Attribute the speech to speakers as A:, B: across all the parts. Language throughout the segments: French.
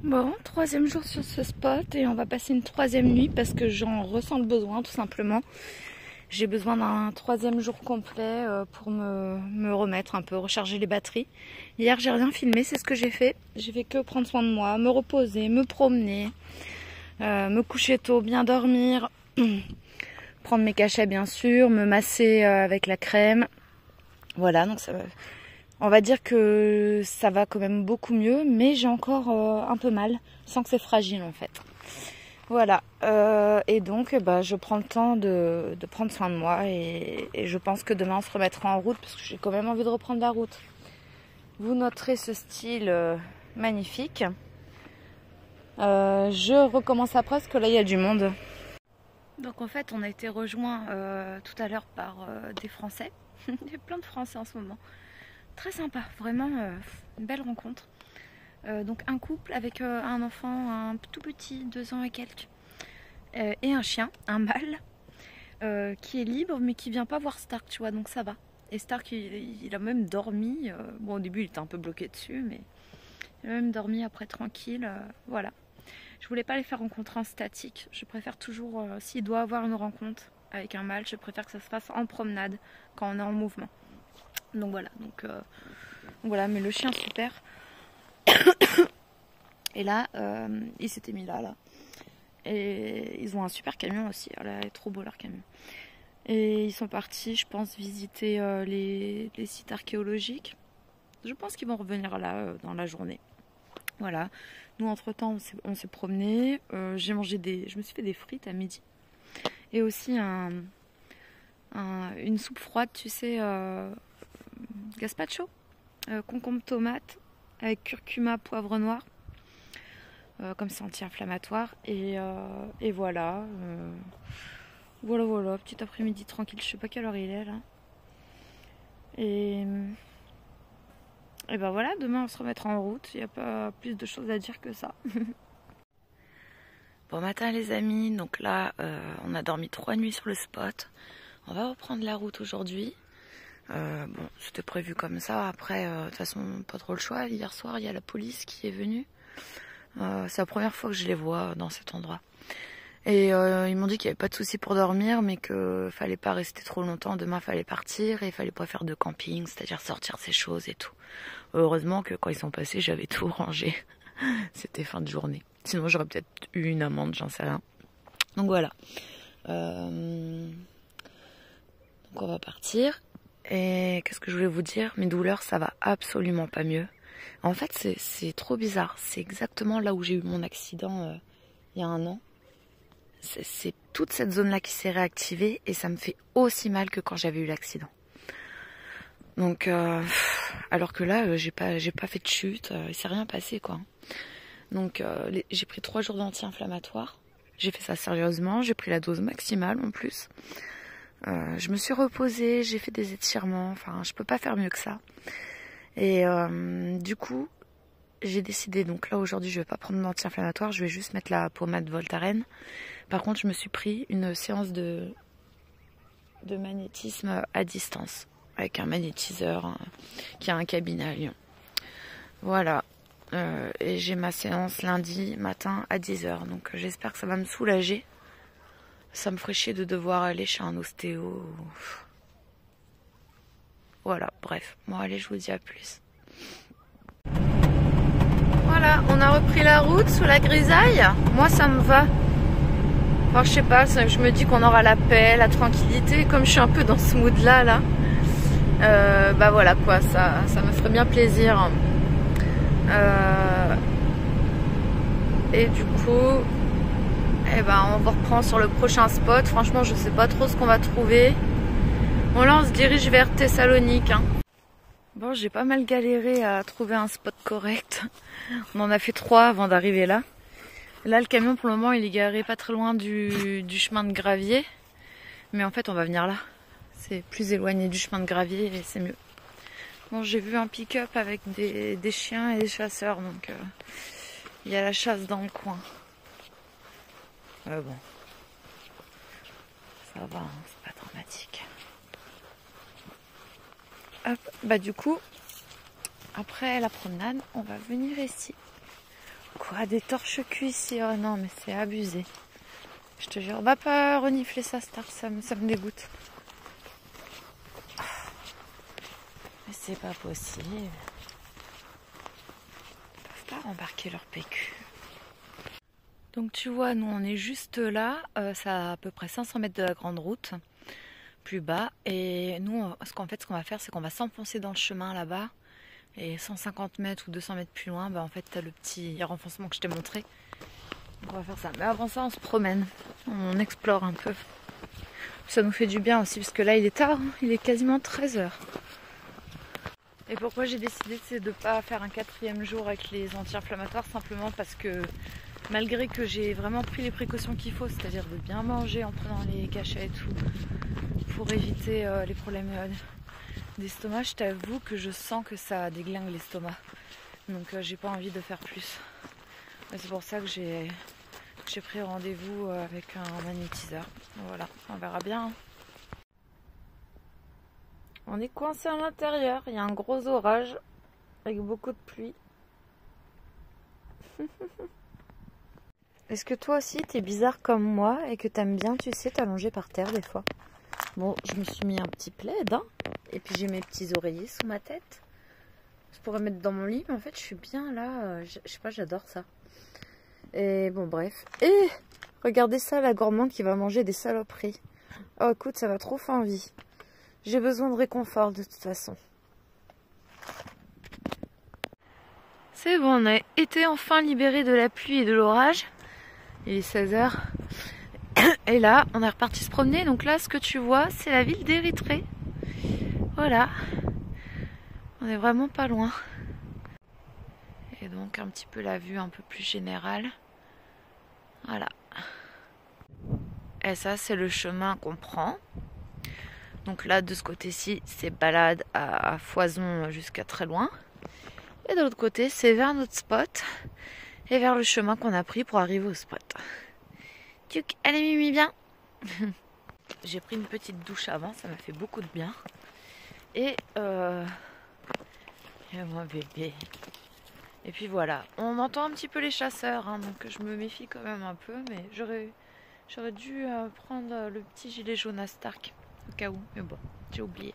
A: Bon, troisième jour sur ce spot et on va passer une troisième nuit parce que j'en ressens le besoin tout simplement. J'ai besoin d'un troisième jour complet pour me remettre un peu, recharger les batteries. Hier j'ai rien filmé, c'est ce que j'ai fait. J'ai fait que prendre soin de moi, me reposer, me promener, me coucher tôt, bien dormir, prendre mes cachets bien sûr, me masser avec la crème. Voilà, donc ça va. On va dire que ça va quand même beaucoup mieux, mais j'ai encore un peu mal, sans que c'est fragile en fait. Voilà, et donc je prends le temps de prendre soin de moi et je pense que demain on se remettra en route parce que j'ai quand même envie de reprendre la route. Vous noterez ce style magnifique. Je recommence après parce que là il y a du monde. Donc en fait on a été rejoints tout à l'heure par des Français. Il y a plein de Français en ce moment. Très sympa, vraiment une belle rencontre. Donc un couple avec un enfant, un tout petit, 2 ans et quelques, et un chien, un mâle, qui est libre mais qui vient pas voir Stark, tu vois, donc ça va. Et Stark il a même dormi, bon au début il était un peu bloqué dessus, mais il a même dormi après tranquille, voilà. Je voulais pas les faire rencontrer en statique, je préfère toujours, s'il doit avoir une rencontre avec un mâle, je préfère que ça se fasse en promenade, quand on est en mouvement. Donc voilà, mais le chien super. Et là, il s'était mis là. Et ils ont un super camion aussi. Oh là, est trop beau leur camion. Et ils sont partis, je pense, visiter les sites archéologiques. Je pense qu'ils vont revenir là dans la journée. Voilà. Nous, entre-temps, on s'est promenés. Je me suis fait des frites à midi. Et aussi une soupe froide, tu sais, gazpacho, concombre tomate avec curcuma, poivre noir, comme c'est anti-inflammatoire, et voilà, voilà, petit après-midi tranquille. Je sais pas quelle heure il est là, et ben voilà, demain on se remettra en route. Il n'y a pas plus de choses à dire que ça. Bon matin les amis, donc là on a dormi 3 nuits sur le spot. On va reprendre la route aujourd'hui. Bon, c'était prévu comme ça. Après, de toute façon, pas trop le choix. Hier soir, il y a la police qui est venue. C'est la première fois que je les vois dans cet endroit. Et ils m'ont dit qu'il n'y avait pas de souci pour dormir, mais qu'il fallait pas rester trop longtemps. Demain, fallait partir et il fallait pas faire de camping, c'est-à-dire sortir ses choses et tout. Heureusement que quand ils sont passés, j'avais tout rangé. C'était fin de journée. Sinon, j'aurais peut-être eu une amende, j'en sais rien. Donc voilà. Donc on va partir. Et qu'est-ce que je voulais vous dire? Mes douleurs, ça va absolument pas mieux. En fait, c'est trop bizarre. C'est exactement là où j'ai eu mon accident il y a 1 an. C'est toute cette zone-là qui s'est réactivée et ça me fait aussi mal que quand j'avais eu l'accident. Donc, alors que là, j'ai pas fait de chute, il s'est rien passé quoi. Donc, j'ai pris 3 jours d'anti-inflammatoire. J'ai fait ça sérieusement. J'ai pris la dose maximale en plus. Je me suis reposée, j'ai fait des étirements, enfin je peux pas faire mieux que ça. Et du coup, j'ai décidé, donc là aujourd'hui je vais pas prendre d'anti-inflammatoire, je vais juste mettre la pommade Voltaren. Par contre je me suis pris une séance de magnétisme à distance, avec un magnétiseur qui a un cabinet à Lyon. Voilà, et j'ai ma séance lundi matin à 10h, donc j'espère que ça va me soulager. Ça me ferait chier de devoir aller chez un ostéo. Voilà, bref. Bon, allez, je vous dis à plus. Voilà, on a repris la route sous la grisaille. Moi, ça me va. Enfin, je sais pas, je me dis qu'on aura la paix, la tranquillité. Comme je suis un peu dans ce mood-là, là. Bah voilà, quoi. Ça me ferait bien plaisir. Et du coup... Eh ben, on va reprendre sur le prochain spot. Franchement, je sais pas trop ce qu'on va trouver. Bon, là, on se dirige vers Thessalonique. Hein. Bon, j'ai pas mal galéré à trouver un spot correct. On en a fait 3 avant d'arriver là. Là, le camion, pour le moment, il est garé pas très loin du chemin de gravier. Mais en fait, on va venir là. C'est plus éloigné du chemin de gravier et c'est mieux. Bon, j'ai vu un pick-up avec des chiens et des chasseurs. Donc, il y a la chasse dans le coin. Bon, ça va, hein, c'est pas dramatique. Hop, bah du coup, après la promenade, on va venir ici. Quoi, des torches-culs ici? Oh non, mais c'est abusé. Je te jure, va pas renifler ça, Star, ça me dégoûte. Mais c'est pas possible. Ils peuvent pas rembarquer leur PQ. Donc tu vois, nous on est juste là, ça à peu près 500 mètres de la grande route, plus bas. Et nous, ce qu'on va faire, c'est qu'on va s'enfoncer dans le chemin là-bas. Et 150 mètres ou 200 mètres plus loin, bah, en fait, t'as le petit renfoncement que je t'ai montré. Donc on va faire ça. Mais avant ça, on se promène, on explore un peu. Ça nous fait du bien aussi, parce que là, il est tard, hein, il est quasiment 13 h. Et pourquoi j'ai décidé, c'est de ne pas faire un 4e jour avec les anti-inflammatoires, simplement parce que malgré que j'ai vraiment pris les précautions qu'il faut, c'est-à-dire de bien manger en prenant les cachets et tout, pour éviter les problèmes d'estomac, je t'avoue que je sens que ça déglingue l'estomac. Donc j'ai pas envie de faire plus. C'est pour ça que j'ai pris rendez-vous avec un magnétiseur. Voilà, on verra bien. On est coincé à l'intérieur, il y a un gros orage avec beaucoup de pluie. Est-ce que toi aussi t'es bizarre comme moi et que t'aimes bien, tu sais, t'allonger par terre des fois? Bon, je me suis mis un petit plaid, hein, et puis j'ai mes petits oreillers sous ma tête. Je pourrais mettre dans mon lit, mais en fait je suis bien là, je sais pas, j'adore ça. Et bon, bref. Et regardez ça, la gourmande qui va manger des saloperies. Oh écoute, ça m'a trop fait envie. J'ai besoin de réconfort de toute façon. C'est bon, on a été enfin libérés de la pluie et de l'orage. Il est 16 h. Et là, on est reparti se promener. Donc là, ce que tu vois, c'est la ville d'Érythrée. Voilà. On est vraiment pas loin. Et donc un petit peu la vue un peu plus générale. Voilà. Et ça, c'est le chemin qu'on prend. Donc là, de ce côté-ci, c'est balade à foison jusqu'à très loin. Et de l'autre côté, c'est vers notre spot et vers le chemin qu'on a pris pour arriver au spot. Tuc, allez Mimi, bien. J'ai pris une petite douche avant, ça m'a fait beaucoup de bien. Et mon bébé. Et puis voilà, on entend un petit peu les chasseurs, hein, donc je me méfie quand même un peu, mais j'aurais dû prendre le petit gilet jaune à Stark. Au cas où, mais bon, j'ai oublié.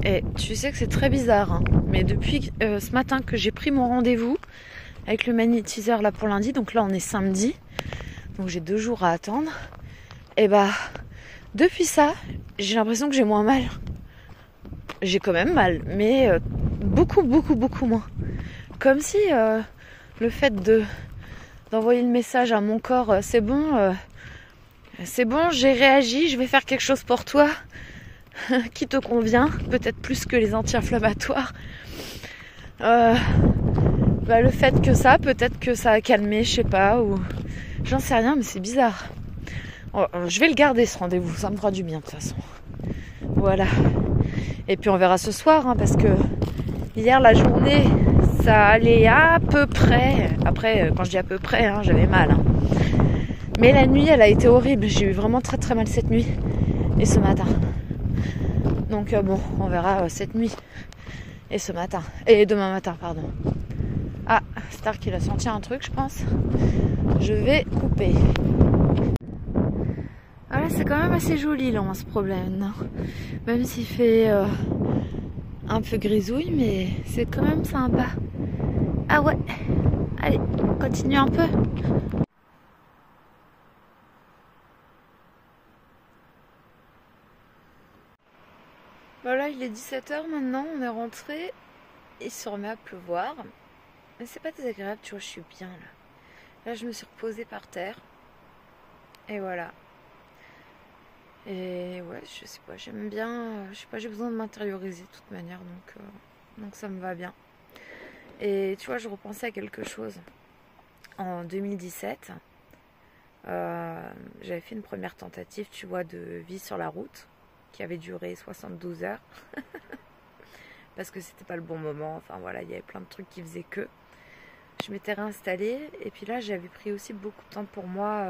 A: Et tu sais que c'est très bizarre, hein, mais depuis ce matin que j'ai pris mon rendez-vous avec le magnétiseur là pour lundi, donc là on est samedi, donc j'ai 2 jours à attendre, et bah depuis ça, j'ai l'impression que j'ai moins mal. J'ai quand même mal, mais beaucoup moins. Comme si le fait d'envoyer le message à mon corps, c'est bon, j'ai réagi, je vais faire quelque chose pour toi qui te convient, peut-être plus que les anti-inflammatoires. Le fait que ça, peut-être que ça a calmé, je sais pas, ou j'en sais rien, mais c'est bizarre. Je vais le garder ce rendez-vous, ça me fera du bien de toute façon. Voilà. Et puis on verra ce soir, hein, parce que hier la journée, ça allait à peu près. Après, quand je dis à peu près, hein, j'avais mal. Hein. Mais la nuit, elle a été horrible. J'ai eu vraiment très mal cette nuit et ce matin. Donc bon, on verra cette nuit et ce matin. Et demain matin, pardon. Ah, Stark, il a senti un truc, je pense. Je vais couper. Voilà, c'est quand même assez joli là, on se promène. Même s'il fait un peu grisouille, mais c'est quand même sympa. Ah ouais, allez, continue un peu. Voilà, il est 17 h maintenant, on est rentré. Il se remet à pleuvoir. Mais c'est pas désagréable, tu vois, je suis bien là. Là, je me suis reposée par terre. Et voilà. Et ouais, je sais pas, j'aime bien, je sais pas, j'ai besoin de m'intérioriser de toute manière, donc ça me va bien. Et tu vois, je repensais à quelque chose. En 2017, j'avais fait une première tentative, tu vois, de vie sur la route, qui avait duré 72 heures. Parce que c'était pas le bon moment, enfin voilà, il y avait plein de trucs qui faisaient que. Je m'étais réinstallée, et puis là, j'avais pris aussi beaucoup de temps pour moi,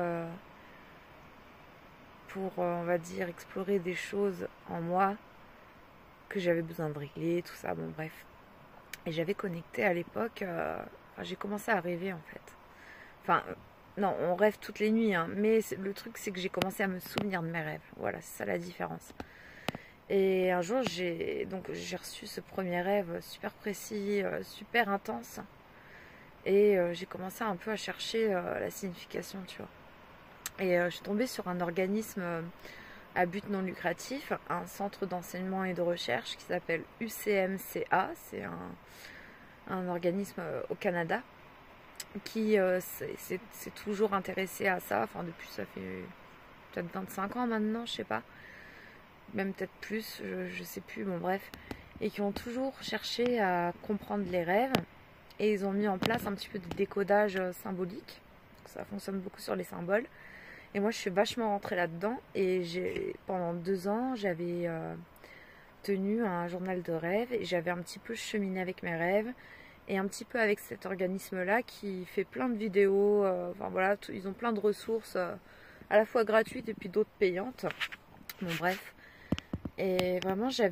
A: pour, on va dire, explorer des choses en moi que j'avais besoin de régler, tout ça, bon bref. Et j'avais connecté à l'époque Enfin, j'ai commencé à rêver en fait. Enfin, non, on rêve toutes les nuits, hein, mais le truc c'est que j'ai commencé à me souvenir de mes rêves. Voilà, c'est ça la différence. Et un jour, j'ai reçu ce premier rêve super précis, super intense. Et j'ai commencé un peu à chercher la signification, tu vois. Et je suis tombée sur un organisme à but non lucratif, un centre d'enseignement et de recherche qui s'appelle UCMCA. C'est un organisme au Canada qui s'est toujours intéressé à ça. Enfin, depuis, ça fait peut-être 25 ans maintenant, je sais pas. Même peut-être plus, je sais plus, bon bref. Et qui ont toujours cherché à comprendre les rêves. Et ils ont mis en place un petit peu de décodage symbolique. Ça fonctionne beaucoup sur les symboles. Et moi, je suis vachement rentrée là-dedans. Et pendant 2 ans, j'avais tenu un journal de rêves. Et j'avais un petit peu cheminé avec mes rêves. Et un petit peu avec cet organisme-là qui fait plein de vidéos. Enfin voilà, ils ont plein de ressources à la fois gratuites et puis d'autres payantes. Bon bref. Et vraiment, ça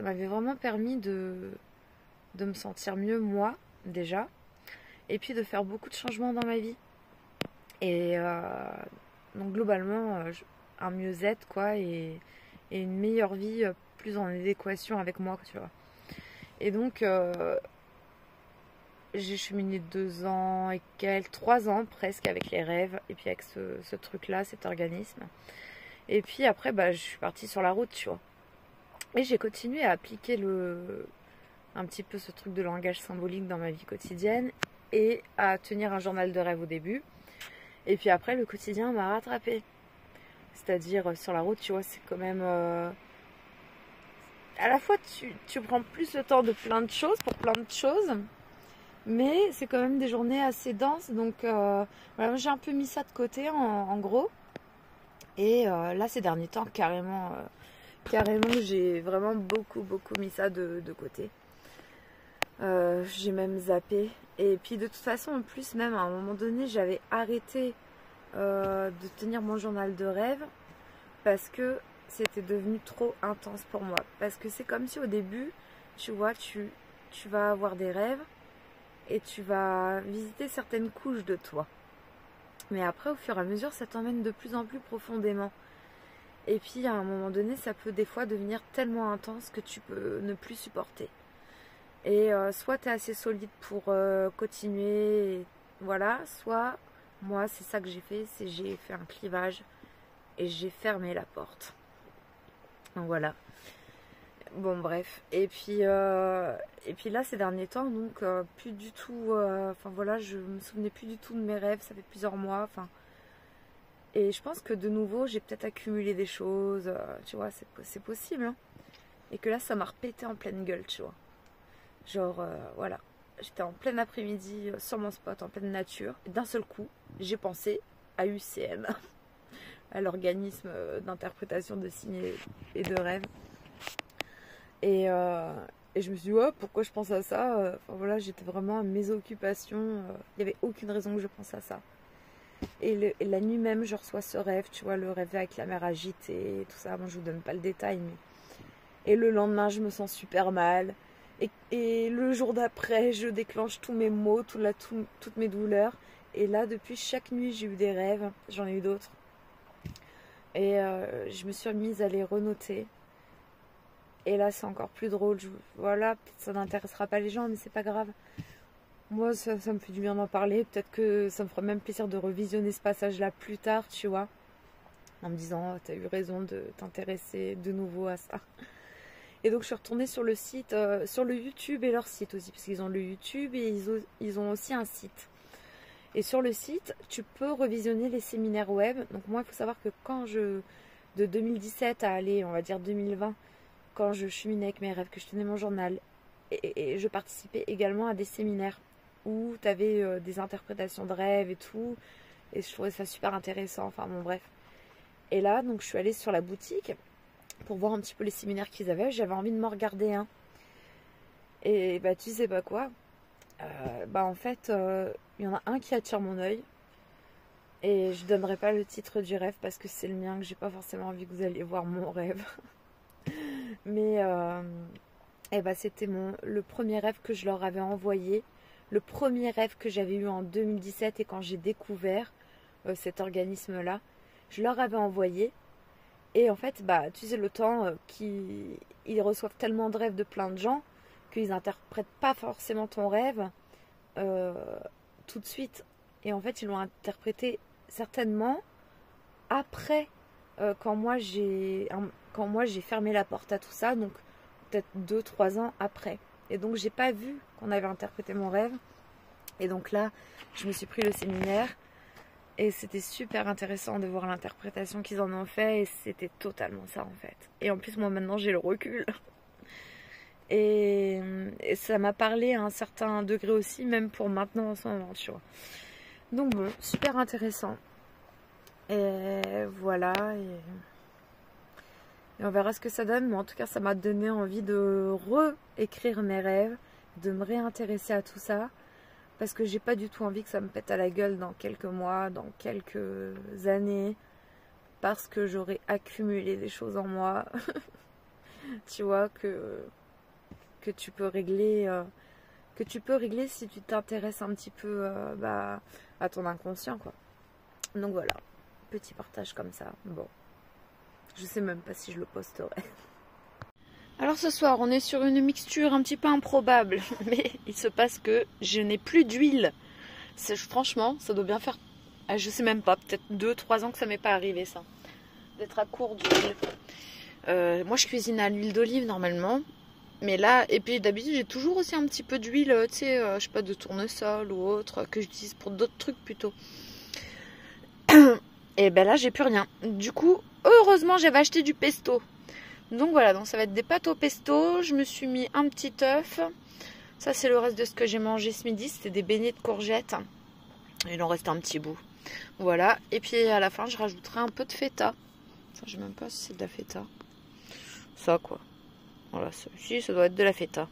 A: m'avait vraiment permis de me sentir mieux moi, déjà. Et puis de faire beaucoup de changements dans ma vie. Et donc globalement, un mieux-être, quoi, et une meilleure vie plus en adéquation avec moi, tu vois. Et donc, j'ai cheminé 2 ans et 3 ans presque avec les rêves, et puis avec ce truc-là, cet organisme. Et puis après, je suis partie sur la route, tu vois. Et j'ai continué à appliquer un petit peu ce truc de langage symbolique dans ma vie quotidienne et à tenir un journal de rêve au début. Et puis après, le quotidien m'a rattrapée. C'est-à-dire, sur la route, tu vois, c'est quand même... à la fois, tu prends plus le temps de plein de choses, pour plein de choses, mais c'est quand même des journées assez denses. Donc, voilà, j'ai un peu mis ça de côté, en gros. Et là, ces derniers temps, carrément, j'ai vraiment beaucoup mis ça de côté. J'ai même zappé. Et puis de toute façon, en plus, même à un moment donné, j'avais arrêté de tenir mon journal de rêve parce que c'était devenu trop intense pour moi. Parce que c'est comme si au début, tu vois, tu vas avoir des rêves et tu vas visiter certaines couches de toi. Mais après, au fur et à mesure, ça t'emmène de plus en plus profondément. Et puis, à un moment donné, ça peut des fois devenir tellement intense que tu peux ne plus supporter. Et soit tu es assez solide pour continuer, voilà, soit moi, c'est ça que j'ai fait, c'est j'ai fait un clivage et j'ai fermé la porte. Donc voilà. Bon bref. Et puis là, ces derniers temps, donc plus du tout, enfin voilà, je me souvenais plus du tout de mes rêves, ça fait plusieurs mois, enfin. Et je pense que de nouveau, j'ai peut-être accumulé des choses, tu vois, c'est possible. Hein. Et que là, ça m'a repété en pleine gueule, tu vois. Genre, voilà. J'étais en plein après-midi sur mon spot, en pleine nature. Et d'un seul coup, j'ai pensé à UCM, à l'organisme d'interprétation de signes et de rêves. Et je me suis dit, ouais, pourquoi je pense à ça enfin, voilà, j'étais vraiment à mes occupations. Il n'y avait aucune raison que je pense à ça. Et la nuit même, je reçois ce rêve, tu vois, le rêve avec la mer agitée et tout ça. Moi, je vous donne pas le détail, mais... Et le lendemain, je me sens super mal. Et le jour d'après, je déclenche tous mes maux, toutes mes douleurs. Et là, depuis chaque nuit, j'ai eu des rêves. J'en ai eu d'autres. Et je me suis remise à les renoter. Et là, c'est encore plus drôle. Voilà, peut-être ça n'intéressera pas les gens, mais c'est pas grave. Moi, ça me fait du bien d'en parler. Peut-être que ça me fera même plaisir de revisionner ce passage-là plus tard, tu vois. En me disant, oh, t'as eu raison de t'intéresser de nouveau à ça. Et donc, je suis retournée sur le site, sur le YouTube et leur site aussi. Parce qu'ils ont le YouTube et ils ont aussi un site. Et sur le site, tu peux revisionner les séminaires web. Donc, moi, il faut savoir que de 2017 à aller, on va dire 2020, quand je cheminais avec mes rêves, que je tenais mon journal, et je participais également à des séminaires où tu avais des interprétations de rêves et tout, et je trouvais ça super intéressant, enfin bon bref. Et là, donc je suis allée sur la boutique pour voir un petit peu les séminaires qu'ils avaient, j'avais envie de m'en regarder un. Et bah tu sais pas quoi, en fait, il y en a un qui attire mon œil, et je donnerai pas le titre du rêve parce que c'est le mien, que j'ai pas forcément envie que vous alliez voir mon rêve. Mais c'était le premier rêve que je leur avais envoyé
B: le premier rêve que j'avais eu en 2017 et quand j'ai découvert cet organisme-là, je leur avais envoyé. Et en fait, bah, tu sais, le temps qu'ils reçoivent tellement de rêves de plein de gens qu'ils n'interprètent pas forcément ton rêve tout de suite. Et en fait, ils l'ont interprété certainement après, quand moi j'ai fermé la porte à tout ça, donc peut-être 2-3 ans après. Et donc, j'ai pas vu qu'on avait interprété mon rêve. Et donc là, je me suis pris le séminaire. Et c'était super intéressant de voir l'interprétation qu'ils en ont fait. Et c'était totalement ça en fait. Et en plus moi maintenant j'ai le recul. Et ça m'a parlé à un certain degré aussi. Même pour maintenant en ce moment, tu vois. Donc bon, super intéressant. Et voilà. Et on verra ce que ça donne. Mais en tout cas ça m'a donné envie de réécrire mes rêves. De me réintéresser à tout ça. Parce que j'ai pas du tout envie que ça me pète à la gueule dans quelques mois, dans quelques années. Parce que j'aurais accumulé des choses en moi. Tu vois, que tu peux régler. Si tu t'intéresses un petit peu à ton inconscient, quoi. Donc voilà, petit partage comme ça. Bon, je sais même pas si je le posterai. Alors ce soir, on est sur une mixture un petit peu improbable, mais il se passe que je n'ai plus d'huile. Franchement, ça doit bien faire, je sais même pas, peut-être 2-3 ans que ça m'est pas arrivé ça, d'être à court d'huile. Moi je cuisine à l'huile d'olive normalement, mais là, et puis d'habitude j'ai toujours aussi un petit peu d'huile, tu sais, je sais pas, de tournesol ou autre, que j'utilise pour d'autres trucs plutôt. Et ben là j'ai plus rien. Du coup, heureusement j'avais acheté du pesto. Donc voilà, donc ça va être des pâtes au pesto. Je me suis mis un petit œuf. Ça c'est le reste de ce que j'ai mangé ce midi. C'était des beignets de courgettes. Il en reste un petit bout. Voilà. Et puis à la fin je rajouterai un peu de feta. Ça, je sais même pas si c'est de la feta. Ça quoi. Voilà, si ça doit être de la feta.